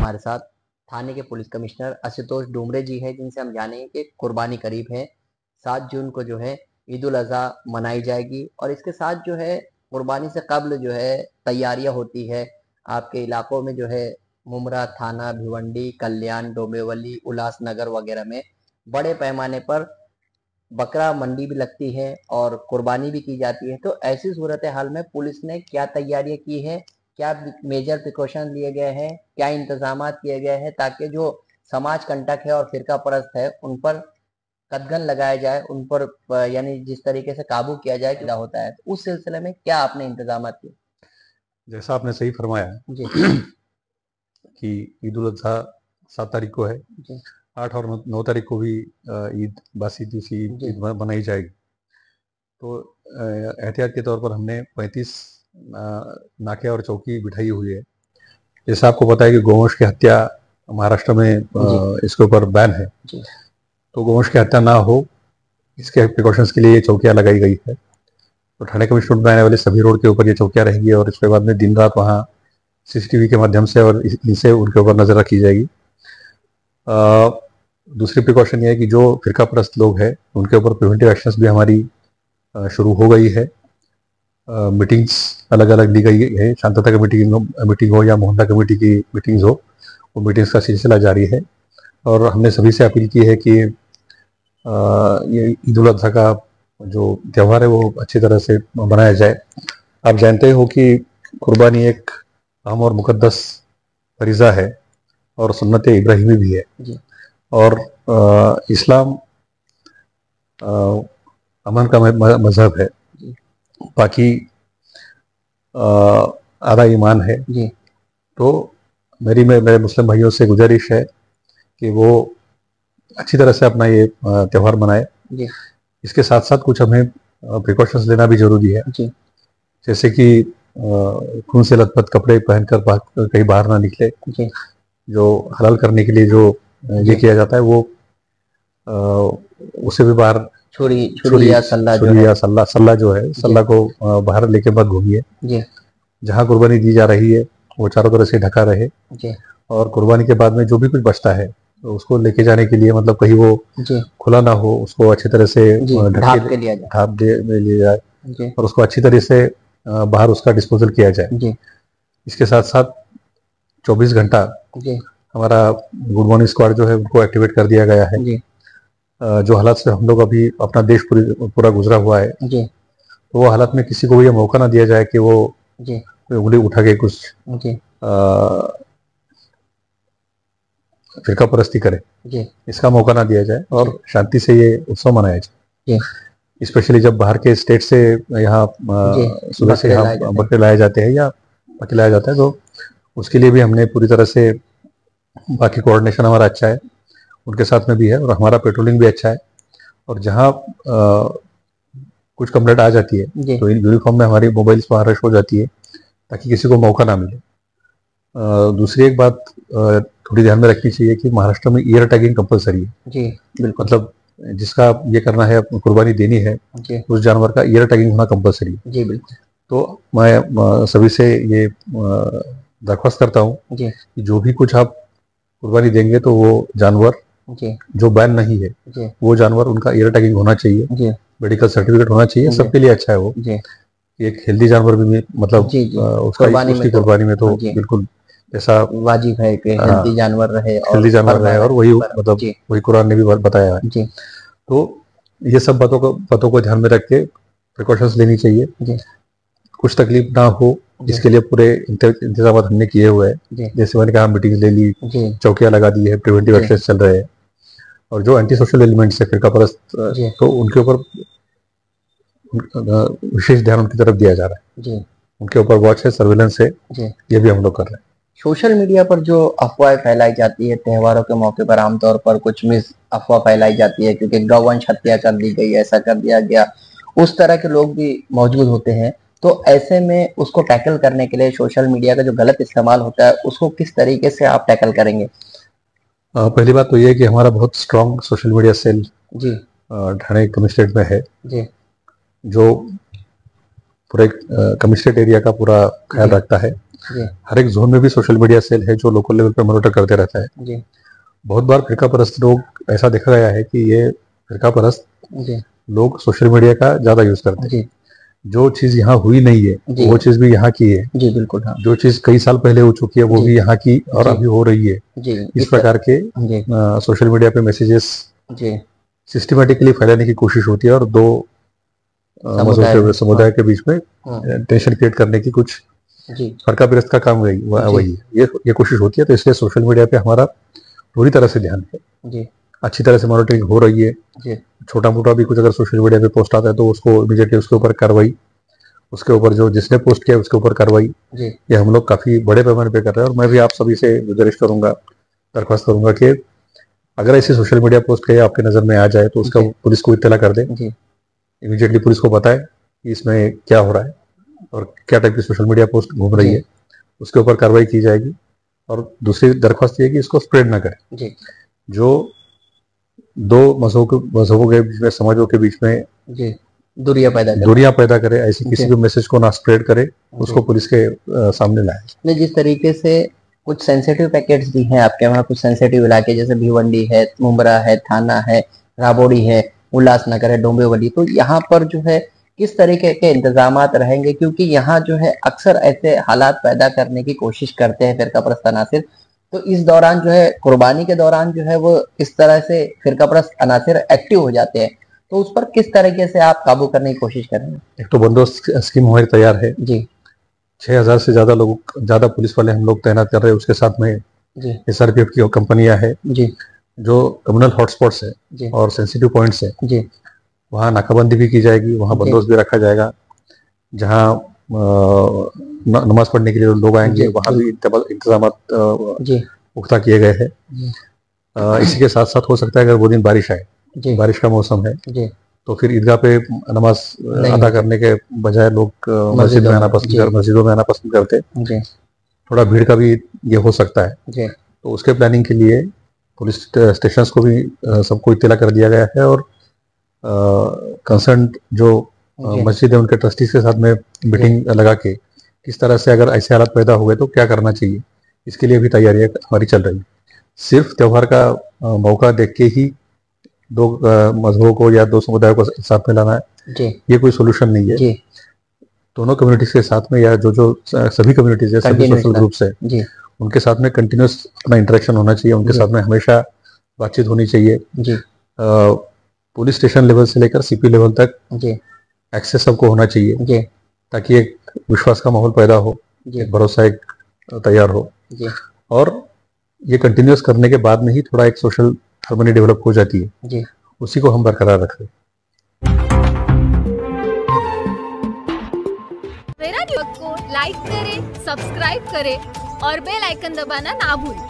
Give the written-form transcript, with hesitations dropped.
हमारे साथ थाने के पुलिस कमिश्नर आशुतोष डुमरे जी हैं, जिनसे हम जानेंगे कि कुर्बानी करीब है। 7 जून को जो है ईद उल अज़हा मनाई जाएगी और इसके साथ जो है कुर्बानी से कब्ल जो है तैयारियां होती है। आपके इलाकों में जो है मुमरा थाना, भिवंडी, कल्याण, डोंबिवली, उल्लासनगर वगैरह में बड़े पैमाने पर बकरा मंडी भी लगती है और कुर्बानी भी की जाती है। तो ऐसी सूरत हाल में पुलिस ने क्या तैयारियां की है, क्या मेजर प्रिकॉशन लिए गए हैं, क्या इंतजाम किए गए हैं ताकि जो समाज कंटक है और फिरका परस्त है उन पर कदगन लगाया जाए, उन पर यानी जिस तरीके से काबू किया जाए क्या होता है। तो उस सिलसिले में क्या आपने इंतजाम किए? जैसा आपने सही फरमाया जी कि ईद उल अज़हा 7 तारीख को है। जी 8 और 9 तारीख को भी ईद बासी दूसरी जी ईद मनाई जाएगी। तो एहतियात के तौर पर हमने 35 नाके और चौकी बिठाई हुई है। जैसा आपको पता है कि गौवंश की हत्या महाराष्ट्र में इसके ऊपर बैन है, जी तो गौवंश की हत्या ना हो इसके प्रिकॉशंस के लिए ये चौकियां लगाई गई है। तो थाने कमिश्नरेट में आने वाले सभी रोड के ऊपर ये चौकियां रहेंगी और इसके बाद में दिन रात वहाँ सीसीटीवी के माध्यम से और इनसे उनके ऊपर नजर रखी जाएगी। दूसरी प्रिकॉशन ये है कि जो फिरका परस्त लोग हैं उनके ऊपर प्रिवेंटिव एक्शंस भी हमारी शुरू हो गई है। मीटिंग्स अलग अलग ली गई है, शांतता की मीटिंग हो या मोहल्ला कमेटी की मीटिंग्स हो, वो मीटिंग्स का सिलसिला जारी है। और हमने सभी से अपील की है कि ये ईद उल अज़हा का जो त्यौहार है वो अच्छी तरह से मनाया जाए। आप जानते हो कि कुर्बानी एक अहम और मुकद्दस फरीज़ा है और सुन्नत इब्राहिमी भी है। जी और इस्लाम अमन का मजहब है, जी बाकी आधा ईमान है। जी तो मेरे मुस्लिम भाइयों से गुजारिश है कि वो अच्छी तरह से अपना ये त्यौहार मनाए। जी इसके साथ साथ कुछ हमें प्रिकॉशंस लेना भी जरूरी है, जी जैसे कि खून से लथपथ कपड़े पहनकर कहीं बाहर ना निकले। जी जो हलाल करने के लिए जो ये किया जाता है वो उसे भी बाहर छुरी या सल्ला जो है। या सल्ला जो है, सल्ला को बाहर लेके मत घूमिए। जी जहाँ कुर्बानी दी जा रही है वो चारों तरफ से ढका रहे। जी और कुर्बानी के बाद में जो भी कुछ बचता है तो उसको लेके जाने के लिए मतलब कहीं वो जी खुला ना हो, उसको अच्छी तरह से ढाप के लिया जाए। ढाप दे लिया जाए जी और उसको अच्छी तरह से बाहर उसका डिस्पोजल किया जाए। जी इसके साथ साथ 24 घंटा जी हमारा गुड मॉर्निंग स्क्वाड जो है उनको एक्टिवेट कर दिया गया है। जी जो हालात से हम लोग अभी अपना देश पूरा गुजरा हुआ है, जी तो वो हालात में किसी को भी ये मौका ना दिया जाए कि वो जी उंगली उठा के कुछ जी फिरका परस्ती करे, जी इसका मौका ना दिया जाए और शांति से ये उत्सव मनाया जाए। जी स्पेशली जब बाहर के स्टेट से यहाँ सुबह से यहाँ बकरे लाए जाते हैं या बकरे लाया जाता है, तो उसके लिए भी हमने पूरी तरह से, बाकी कोऑर्डिनेशन हमारा अच्छा है, उनके साथ में भी है और हमारा पेट्रोलिंग भी अच्छा है। और जहाँ कुछ कंप्लेंट आ जाती है तो इन यूनिफॉर्म में हमारी मोबाइल्स वहाँ रश हो जाती है ताकि किसी को मौका ना मिले। दूसरी एक बात थोड़ी ध्यान में रखनी चाहिए कि महाराष्ट्र में ईयर टैगिंग कंपलसरी है। जी बिल्कुल। मतलब जिसका ये करना है, कुर्बानी देनी है, उस जानवर का ईयर टैगिंग होना कंपलसरी है। जी बिल्कुल। तो मैं सभी से ये दरख्वास्त करता हूँ कि जो भी कुछ आप कुर्बानी देंगे तो वो जानवर जो बैन नहीं है वो जानवर उनका ईयर टैगिंग होना चाहिए, मेडिकल सर्टिफिकेट होना चाहिए, सबके लिए अच्छा है वो। एक हेल्दी जानवर भी मतलब उसकी कुर्बानी में तो बिल्कुल ऐसा वाजिब है कि हेल्दी जानवर रहे और वही मतलब वही कुरान ने भी बताया है। तो ये सब बातों को ध्यान में रख के प्रिकॉशंस लेनी चाहिए, कुछ तकलीफ ना हो इसके लिए पूरे इंतजाम हमने किए हुए हैं। जैसे मैंने कहा, मीटिंग ले ली, चौकियां लगा दी है, प्रिवेंटिव एक्शन चल रहे हैं। और जो एंटी सोशल एलिमेंट्स है फिरका परस्त, तो उनके ऊपर विशेष ध्यान उनकी तरफ दिया जा रहा है। उनके ऊपर वॉच है, सर्विलेंस है, ये भी हम लोग कर रहे हैं। सोशल मीडिया पर जो अफवाहें फैलाई जाती है त्योहारों के मौके पर, आमतौर पर कुछ मिस अफवाह फैलाई जाती है क्योंकि गौवंश हत्या कर दी गई, ऐसा कर दिया गया, उस तरह के लोग भी मौजूद होते हैं। तो ऐसे में उसको टैकल करने के लिए सोशल मीडिया का जो गलत इस्तेमाल होता है उसको किस तरीके से आप टैकल करेंगे? पहली बात तो ये है कि हमारा बहुत strong social media cell Thane commissionerate में है, जो पूरे कमिश्नरेट एरिया का पूरा ख्याल रखता है। जी हर एक जोन में भी सोशल मीडिया सेल है जो लोकल लेवल पर मॉनिटर करते रहता है। जी बहुत बार फिरका परस्त लोग, ऐसा देखा गया है कि ये फिरका परस्त जी लोग सोशल मीडिया का ज़्यादा यूज़ करते हैं। जी जो चीज़ यहाँ हुई नहीं है जी वो चीज़ भी यहाँ की है, जी बिल्कुल, हाँ जो चीज़ कई साल पहले हो चुकी है वो जी भी यहाँ की और जी अभी हो रही है। जी इस प्रकार के जी सोशल मीडिया पे मैसेजेस जी सिस्टमेटिकली फैलाने की कोशिश होती है और दो समुदाय में, समुदाय के बीच में हाँ टेंशन क्रिएट करने की कुछ जी फरका गिरफ्त का काम वही जी वही है। ये कोशिश होती है, तो इसलिए सोशल मीडिया पे हमारा पूरी तरह से ध्यान है, जी अच्छी तरह से मॉनिटरिंग हो रही है। जी छोटा मोटा भी कुछ अगर सोशल मीडिया पे पोस्ट आता है तो उसको इमीडिएटली उसके ऊपर कार्रवाई, उसके ऊपर जो जिसने पोस्ट किया उसके ऊपर कार्रवाई, जी ये हम लोग काफ़ी बड़े पैमाने पे कर रहे हैं। और मैं भी आप सभी से गुजारिश करूंगा, दरख्वास्त करूंगा कि अगर ऐसी सोशल मीडिया पोस्ट कहीं आपके नज़र में आ जाए तो उसका जी पुलिस को इत्तला कर दें, जी इमीडिएटली पुलिस को बताएं कि इसमें क्या हो रहा है और क्या टाइप की सोशल मीडिया पोस्ट घूम रही जी है, उसके ऊपर कार्रवाई की जाएगी। और दूसरी दरख्वास्त ये है कि इसको स्प्रेड ना करें। जी जो दो मजहबों के बीच में, समाजों के बीच में जी दूरियां पैदा करना, दूरियां पैदा करे, ऐसे किसी जी भी मैसेज को ना स्प्रेड करे, उसको जी पुलिस के सामने लाए। नहीं, जिस तरीके से कुछ सेंसिटिव पैकेट्स भी हैं आपके वहाँ, कुछ सेंसिटिव इलाके जैसे भिवंडी है, मुंब्रा है, थाना है, राबोड़ी है, उल्लासनगर है, डोंबिवली, तो यहाँ पर जो है किस तरीके के इंतजामात रहेंगे? क्योंकि यहाँ जो है अक्सर ऐसे हालात पैदा करने की कोशिश करते हैं फिरकापरस्त अनासिर, तो इस दौरान जो है कुर्बानी के दौरान जो है वो इस तरह से फिरकापरस्त अनासिर एक्टिव हो जाते हैं, तो उस पर किस तरीके से आप काबू करने की कोशिश करेंगे? एक तो बंदोबस्त स्कीम हमारी तैयार है, जी 6000 से ज़्यादा पुलिस वाले हम लोग तैनात कर रहे हैं। उसके साथ में जी SRPF की कंपनियां हैं जी जो कम्युनल हॉटस्पॉट्स है जी और सेंसिटिव पॉइंट्स है, जी वहाँ नाकाबंदी भी की जाएगी, वहाँ जी बंदोबस्त भी रखा जाएगा। जहाँ नमाज पढ़ने के लिए लोग आएंगे जी वहाँ भी इंतजाम जी पुख्ता किए गए हैं। जी इसी के साथ साथ हो सकता है अगर वो दिन बारिश आए, जी बारिश का मौसम है, जी तो फिर ईदगाह पे नमाज नहीं अदा होती, करने के बजाय लोग मस्जिदों में आना पसंद करते। जी थोड़ा भीड़ का भी ये हो सकता है, जी तो उसके प्लानिंग के लिए पुलिस स्टेशंस को भी सबको इत्तला कर दिया गया है। और कंसर्न जो जी मस्जिद है उनके ट्रस्टीज के साथ में मीटिंग लगा के किस तरह से अगर ऐसे हालात पैदा हुए तो क्या करना चाहिए, इसके लिए भी तैयारियां हमारी चल रही है। सिर्फ त्योहार का मौका देख के ही दो मजहबों को या दो समुदायों को साथ में लाना है, जी ये कोई सोल्यूशन नहीं है। जी दोनों कम्युनिटीज के साथ में या जो सभी कम्युनिटीज है, सभी कंटिन्यूस सोशल ग्रुप्स है, जी उनके साथ में कंटिन्यूस अपना इंटरेक्शन होना चाहिए, उनके जी साथ में हमेशा बातचीत होनी चाहिए। जी पुलिस स्टेशन लेवल से लेकर CP लेवल तक जी एक्सेस सबको होना चाहिए, जी ताकि एक विश्वास का माहौल पैदा हो, जी एक भरोसा एक तैयार हो। जी और ये कंटिन्यूस करने के बाद में ही थोड़ा एक सोशल हार्मनी डेवलप हो जाती है, जी उसी को हम बरकरार रख रहे हैं। मेरा न्यूज़ को लाइक करें, सब्सक्राइब करें और बेल आइकन दबाना ना भूलें।